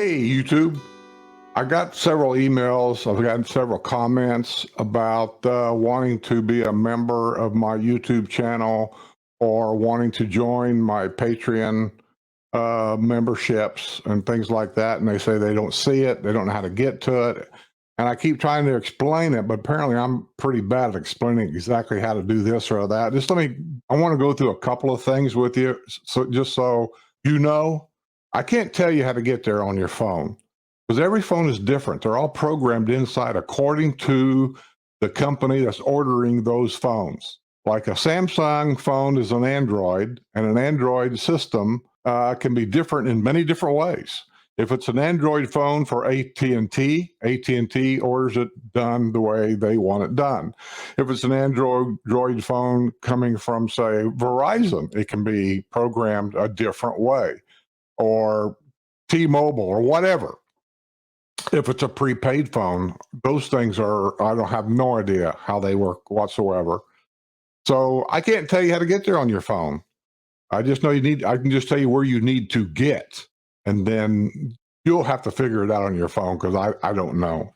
Hey, YouTube. I got several emails. I've gotten several comments about wanting to be a member of my YouTube channel or wanting to join my Patreon memberships and things like that. And they say they don't see it. They don't know how to get to it. And I keep trying to explain it, but apparently I'm pretty bad at explaining exactly how to do this or that. I want to go through a couple of things with you. So just so you know, I can't tell you how to get there on your phone because every phone is different. They're all programmed inside according to the company that's ordering those phones. Like a Samsung phone is an Android, and an Android system can be different in many different ways. If it's an Android phone for AT&T orders it done the way they want it done. If it's an Android phone coming from, say, Verizon, it can be programmed a different way, or T-Mobile, or whatever. If it's a prepaid phone, those things I don't have no idea how they work whatsoever. So I can't tell you how to get there on your phone. I just know I can just tell you where you need to get, and then you'll have to figure it out on your phone because I don't know.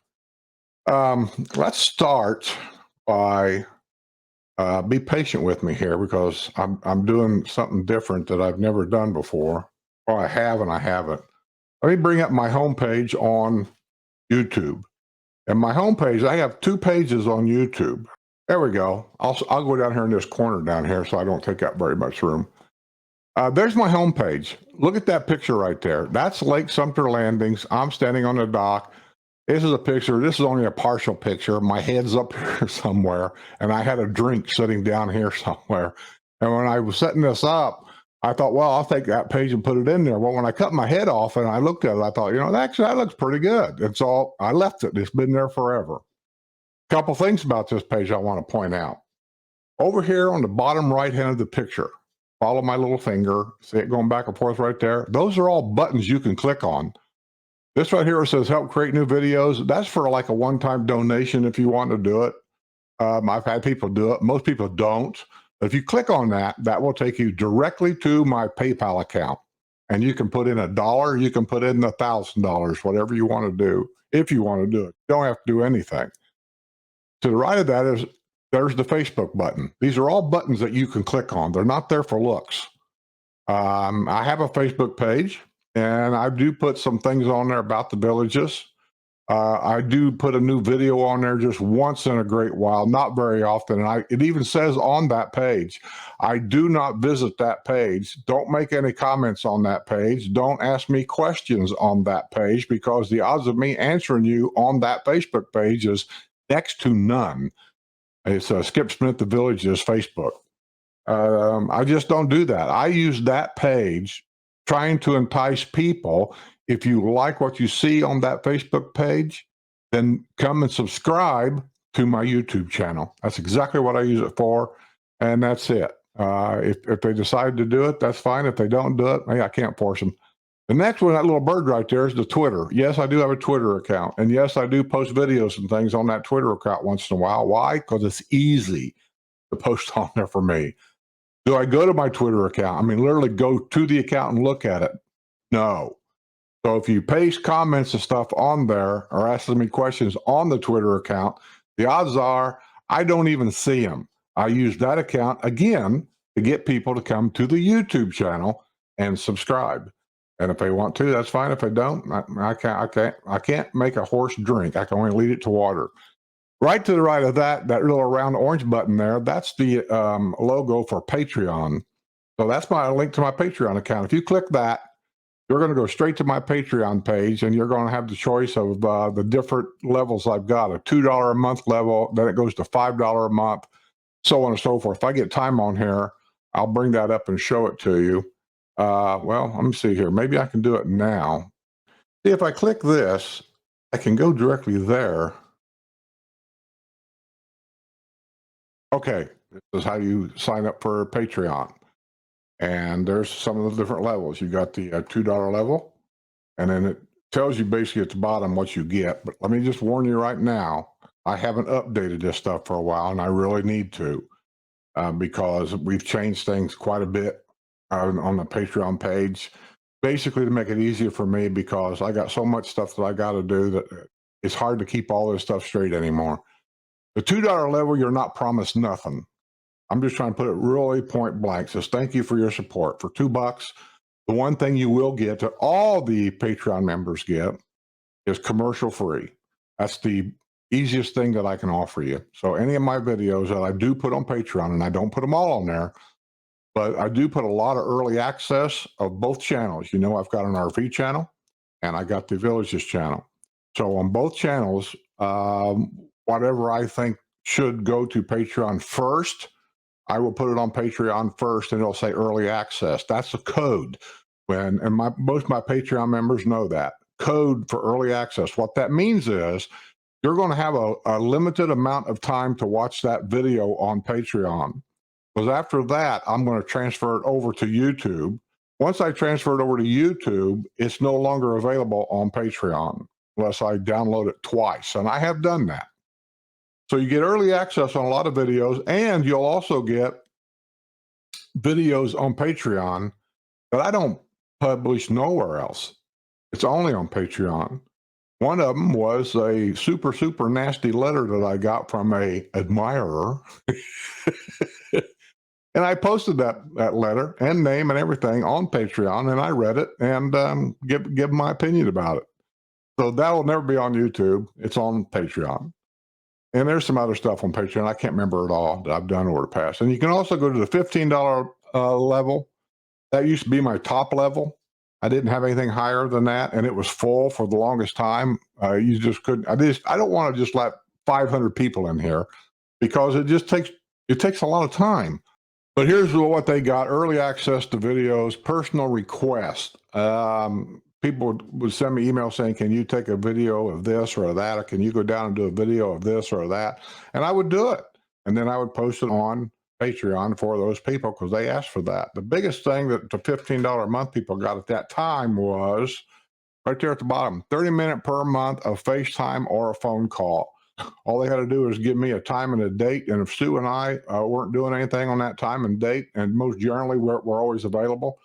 Let's start by be patient with me here because I'm doing something different that I've never done before, or I have and I haven't. Let me bring up my homepage on YouTube. And my homepage, I have two pages on YouTube. There we go. I'll go down here in this corner down here so I don't take up very much room. There's my homepage. Look at that picture right there. That's Lake Sumter Landings. I'm standing on the dock. This is a picture. This is only a partial picture. My head's up here somewhere, and I had a drink sitting down here somewhere. And when I was setting this up, I thought, well, I'll take that page and put it in there. Well, when I cut my head off and I looked at it, I thought, actually, that looks pretty good. And so I left it. It's been there forever. A couple things about this page I want to point out. Over here on the bottom right hand of the picture, follow my little finger, see it going back and forth right there. Those are all buttons you can click on. This right here says help create new videos. That's for like a one-time donation if you want to do it. I've had people do it. Most people don't. But if you click on that, that will take you directly to my PayPal account. And you can put in $1, you can put in $1,000, whatever you want to do, if you want to do it. You don't have to do anything. To the right of that there's the Facebook button. These are all buttons that you can click on. They're not there for looks. I have a Facebook page, and I do put some things on there about the villages. I do put a new video on there just once in a great while, not very often. And it even says on that page, I do not visit that page. Don't make any comments on that page. Don't ask me questions on that page because the odds of me answering you on that Facebook page is next to none. It's Skip Smith, the Villages Facebook. I just don't do that. I use that page trying to entice people. If you like what you see on that Facebook page, then come and subscribe to my YouTube channel. That's exactly what I use it for, and that's it. If they decide to do it, that's fine. If they don't do it, hey, I can't force them. The next one, that little bird right there, is the Twitter. Yes, I do have a Twitter account, and yes, I do post videos and things on that Twitter account once in a while. Why? Because it's easy to post on there for me. Do I go to my Twitter account? I mean, literally go to the account and look at it? No. So if you paste comments and stuff on there or asking me questions on the Twitter account, the odds are I don't even see them. I use that account, again, to get people to come to the YouTube channel and subscribe. And if they want to, that's fine. If they don't, I can't make a horse drink. I can only lead it to water. Right to the right of that little round orange button there, that's the logo for Patreon. So that's my link to my Patreon account. If you click that, you're going to go straight to my Patreon page, and you're going to have the choice of the different levels I've got. A $2 a month level, then it goes to $5 a month, so on and so forth. If I get time on here, I'll bring that up and show it to you. Well, let me see here. Maybe I can do it now. See, if I click this, I can go directly there. Okay, this is how you sign up for Patreon. And there's some of the different levels. You got the $2 level, and then it tells you basically at the bottom what you get. But let me just warn you right now, I haven't updated this stuff for a while, and I really need to because we've changed things quite a bit on the Patreon page. basically to make it easier for me because I got so much stuff that I got to do that it's hard to keep all this stuff straight anymore. The $2 level, you're not promised nothing. I'm just trying to put it really point blank. Says, thank you for your support. For $2, the one thing you will get that all the Patreon members get is commercial free. That's the easiest thing that I can offer you. So any of my videos that I do put on Patreon, and I don't put them all on there, but I do put a lot of early access of both channels. You know, I've got an RV channel and I got the Villages channel. So on both channels, whatever I think should go to Patreon first, I will put it on Patreon first, and it'll say early access. That's the code. Most of my Patreon members know that code for early access. What that means is you're going to have a limited amount of time to watch that video on Patreon. Because after that, I'm going to transfer it over to YouTube. Once I transfer it over to YouTube, it's no longer available on Patreon unless I download it twice. And I have done that. So you get early access on a lot of videos, and you'll also get videos on Patreon that I don't publish nowhere else. It's only on Patreon. One of them was a super, super nasty letter that I got from a admirer. And I posted that letter and name and everything on Patreon, and I read it and give my opinion about it. So that will never be on YouTube. It's on Patreon. And there's some other stuff on Patreon. I can't remember it all that I've done Overpass. And you can also go to the $15 level. That used to be my top level. I didn't have anything higher than that, and it was full for the longest time. You just couldn't. I don't want to just let 500 people in here because it takes a lot of time. But here's what they got: early access to videos, personal requests. People would send me emails saying, can you take a video of this or that? Or can you go down and do a video of this or that? And I would do it. And then I would post it on Patreon for those people because they asked for that. The biggest thing that the $15 a month people got at that time was right there at the bottom, 30-minute per month of FaceTime or a phone call. All they had to do is give me a time and a date. And if Sue and I weren't doing anything on that time and date, and most generally we're always available,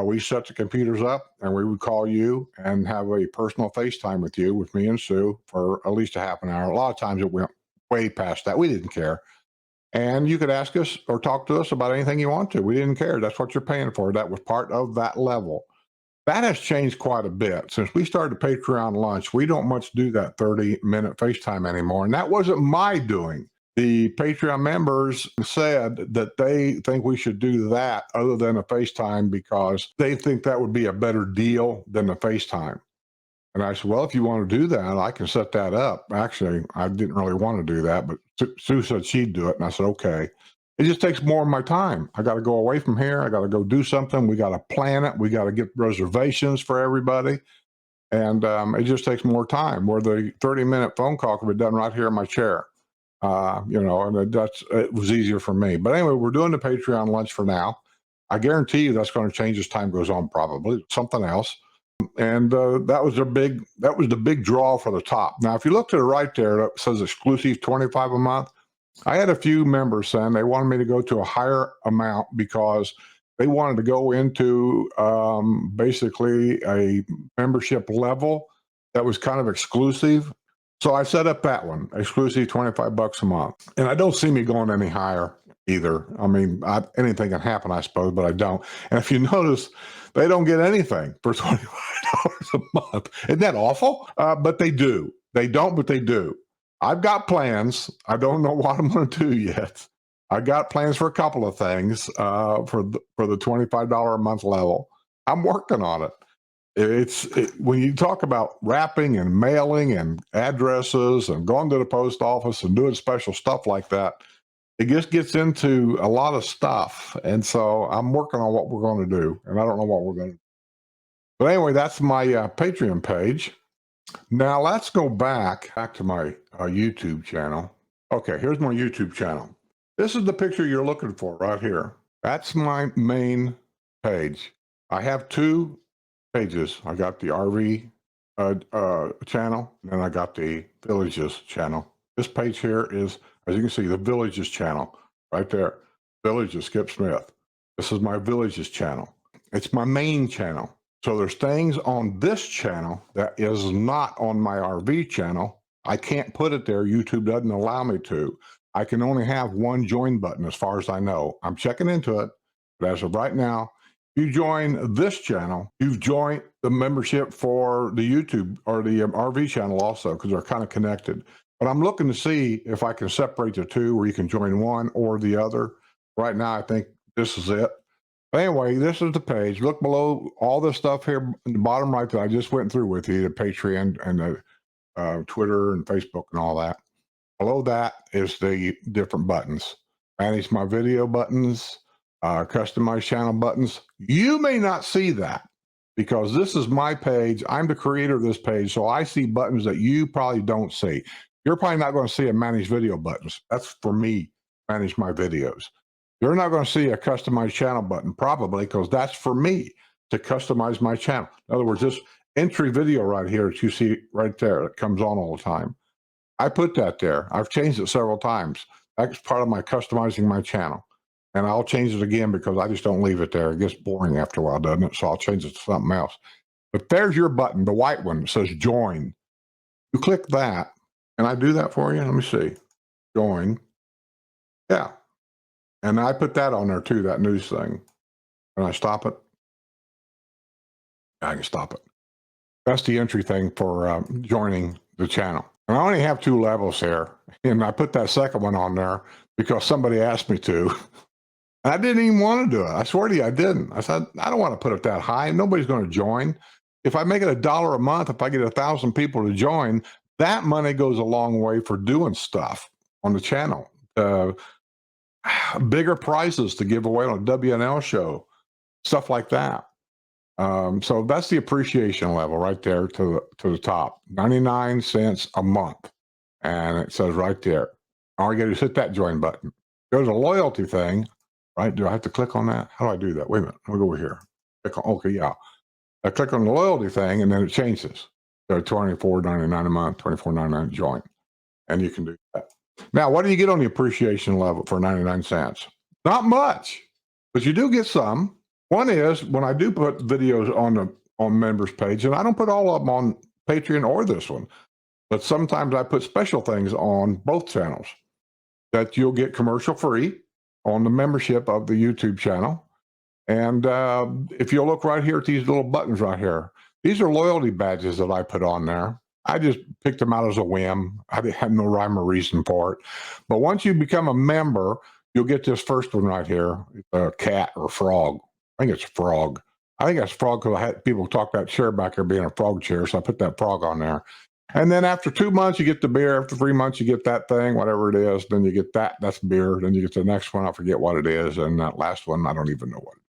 we set the computers up and we would call you and have a personal FaceTime with me and Sue for at least a half an hour. A lot of times it went way past that. We didn't care. And you could ask us or talk to us about anything you want to. We didn't care. That's what you're paying for. That was part of that level. That has changed quite a bit. Since we started Patreon Lunch, we don't much do that 30-minute FaceTime anymore. And that wasn't my doing. The Patreon members said that they think we should do that other than a FaceTime because they think that would be a better deal than the FaceTime. And I said, well, if you want to do that, I can set that up. Actually, I didn't really want to do that, but Sue said she'd do it. And I said, okay. It just takes more of my time. I got to go away from here. I got to go do something. We got to plan it. We got to get reservations for everybody. And it just takes more time, where the 30-minute phone call could be done right here in my chair. And it was easier for me. But anyway, we're doing the Patreon Lunch for now. I guarantee you that's going to change as time goes on, probably something else. And that was the big draw for the top. Now, if you look to the right there, it says exclusive $25 a month. I had a few members saying they wanted me to go to a higher amount because they wanted to go into basically a membership level that was kind of exclusive. So I set up that one, exclusive $25 a month. And I don't see me going any higher either. I mean, anything can happen, I suppose, but I don't. And if you notice, they don't get anything for $25 a month. Isn't that awful? But they do. They don't, but they do. I've got plans. I don't know what I'm going to do yet. I got plans for a couple of things for the $25 a month level. I'm working on it. When you talk about wrapping and mailing and addresses and going to the post office and doing special stuff like that, it just gets into a lot of stuff. And so I'm working on what we're going to do, and I don't know what we're going to do. But anyway, that's my Patreon page. Now let's go back to my YouTube channel. Okay, here's my YouTube channel. This is the picture you're looking for right here. That's my main page. I have two pages. I got the RV channel, and I got the Villages channel. This page here is, as you can see, the Villages channel right there. Villages, Skip Smith. This is my Villages channel. It's my main channel. So there's things on this channel that is not on my RV channel. I can't put it there. YouTube doesn't allow me to. I can only have one join button as far as I know. I'm checking into it, but as of right now, you join this channel, you've joined the membership for the YouTube or the RV channel also, because they're kind of connected. But I'm looking to see if I can separate the two where you can join one or the other. Right now, I think this is it. But anyway, this is the page. Look below all this stuff here in the bottom right that I just went through with you, the Patreon and the Twitter and Facebook and all that. Below that is the different buttons. Manage my video buttons, customize channel buttons. You may not see that because this is my page. I'm the creator of this page, so I see buttons that you probably don't see. You're probably not going to see a manage video buttons. That's for me, manage my videos. You're not going to see a customize channel button probably because that's for me to customize my channel. In other words, this entry video right here that you see right there that comes on all the time. I put that there. I've changed it several times. That's part of my customizing my channel. And I'll change it again because I just don't leave it there. It gets boring after a while, doesn't it? So I'll change it to something else. But there's your button, the white one that says join. You click that. Can I do that for you? Let me see. Join. Yeah. And I put that on there too, that news thing. Can I stop it? I can stop it. That's the entry thing for joining the channel. And I only have 2 levels here. And I put that second one on there because somebody asked me to. And I didn't even want to do it. I swear to you, I didn't. I said, I don't want to put it that high. Nobody's going to join. If I make it $1 a month, if I get 1,000 people to join, that money goes a long way for doing stuff on the channel. Bigger prizes to give away on a WNL show, stuff like that. So that's the appreciation level right there to the top, 99 cents a month. And it says right there, all you got to do is hit that join button. There's a loyalty thing, right? Do I have to click on that? How do I do that? Wait a minute. Let me go over here. Click on, okay, yeah. I click on the loyalty thing and then it changes. So $24.99 a month, $24.99 join. And you can do that. Now, what do you get on the appreciation level for 99 cents? Not much, but you do get some. One is when I do put videos on members page, and I don't put all of them on Patreon or this one, but sometimes I put special things on both channels that you'll get commercial free on the membership of the YouTube channel. And if you'll look right here at these little buttons right here, these are loyalty badges that I put on there. I just picked them out as a whim. I had no rhyme or reason for it. But once you become a member, you'll get this first one right here, a cat or frog. I think it's frog. I think that's frog because I had people talk about chair back there being a frog chair, so I put that frog on there. And then after 2 months, you get the beer. After 3 months, you get that thing, whatever it is. Then you get that. That's beer. Then you get the next one. I forget what it is. And that last one, I don't even know what it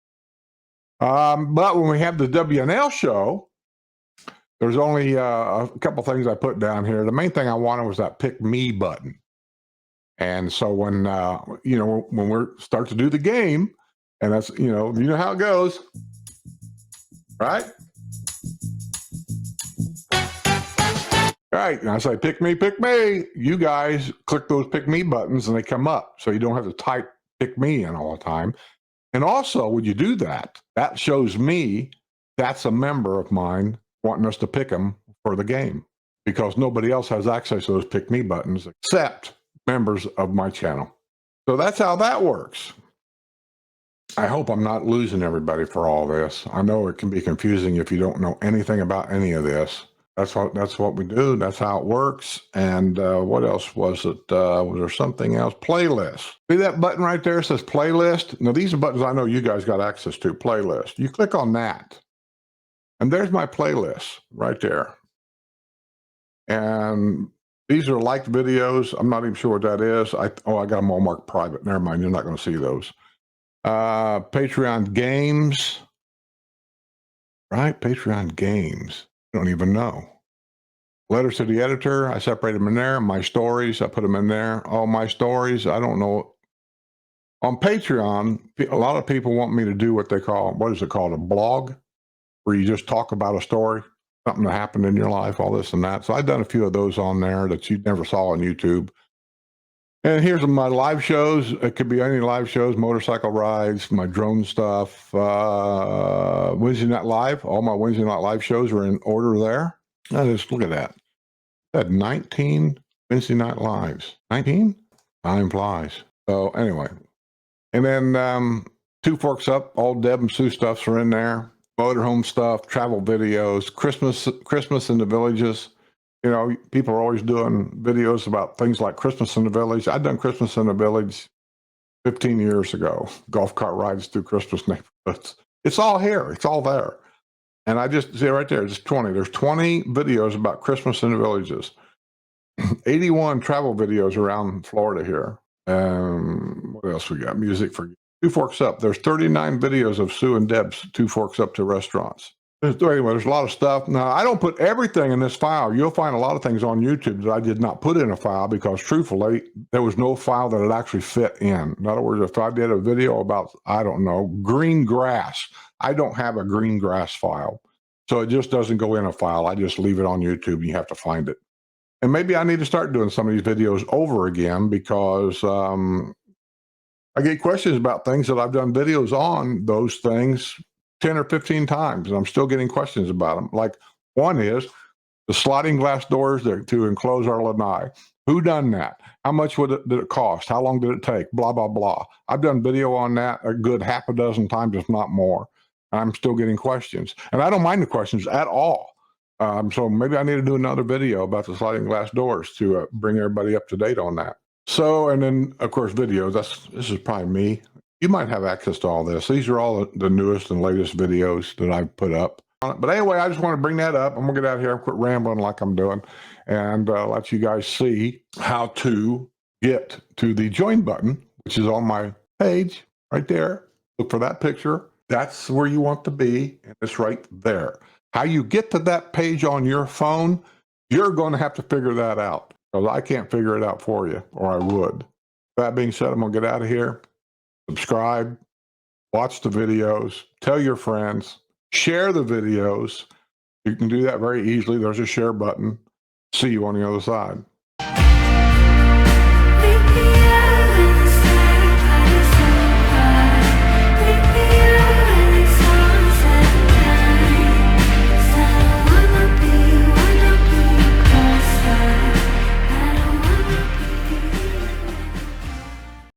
is. But when we have the WNL show, there's only a couple things I put down here. The main thing I wanted was that pick me button. And so when, when we start to do the game, and that's, you know how it goes, right? All right, and I say, pick me, pick me. You guys click those pick me buttons and they come up. So you don't have to type pick me in all the time. And also, when you do that, that shows me that's a member of mine wanting us to pick them for the game because nobody else has access to those pick me buttons except members of my channel. So that's how that works. I hope I'm not losing everybody for all this. I know it can be confusing if you don't know anything about any of this. That's what we do. That's how it works. And what else was it? Was there something else? Playlist. See that button right there? It says playlist. Now, these are buttons I know you guys got access to. Playlist. You click on that. And there's my playlist right there. And these are liked videos. I'm not even sure what that is. I got them all marked private. Never mind. You're not going to see those. Patreon games. Right? Patreon games. I don't even know. Letters to the editor. I separate them in there. My stories. I put them in there. All my stories. I don't know. On Patreon, a lot of people want me to do what they call, what is it called? A blog, where you just talk about a story, something that happened in your life, all this and that. So I've done a few of those on there that you never saw on YouTube. And here's my live shows. It could be any live shows, motorcycle rides, my drone stuff, Wednesday Night Live. All my Wednesday Night Live shows are in order there. Now just look at that. I had 19 Wednesday Night Lives. 19? Time flies. So anyway. And then Two Forks Up, all Deb and Sue stuffs are in there. Motorhome stuff, travel videos, Christmas in the villages. You know, people are always doing videos about things like Christmas in the village. I've done Christmas in the village 15 years ago, golf cart rides through Christmas neighborhoods. It's all here. It's all there. And I just see right there, it's 20. There's 20 videos about Christmas in the villages. 81 travel videos around Florida here. What else we got? Music for Two Forks Up. There's 39 videos of Sue and Deb's Two Forks Up to restaurants. Anyway, there's a lot of stuff. Now, I don't put everything in this file. You'll find a lot of things on YouTube that I did not put in a file because, truthfully, there was no file that it actually fit in. In other words, if I did a video about, I don't know, green grass, I don't have a green grass file. So it just doesn't go in a file. I just leave it on YouTube and you have to find it. And maybe I need to start doing some of these videos over again because I get questions about things that I've done videos on those things 10 or 15 times, and I'm still getting questions about them. Like one is the sliding glass doors to enclose our lanai. Who done that? How much did it cost? How long did it take? Blah, blah, blah. I've done video on that a good half a dozen times, if not more. And I'm still getting questions. And I don't mind the questions at all. So maybe I need to do another video about the sliding glass doors to bring everybody up to date on that. So, and then, of course, videos. This is probably me. You might have access to all this. These are all the newest and latest videos that I've put up. But anyway, I just want to bring that up. I'm going to get out of here and quit rambling like I'm doing and let you guys see how to get to the join button, which is on my page right there. Look for that picture. That's where you want to be, and it's right there. How you get to that page on your phone, you're going to have to figure that out because I can't figure it out for you, or I would. That being said, I'm going to get out of here. Subscribe, watch the videos, tell your friends, share the videos. You can do that very easily. There's a share button. See you on the other side.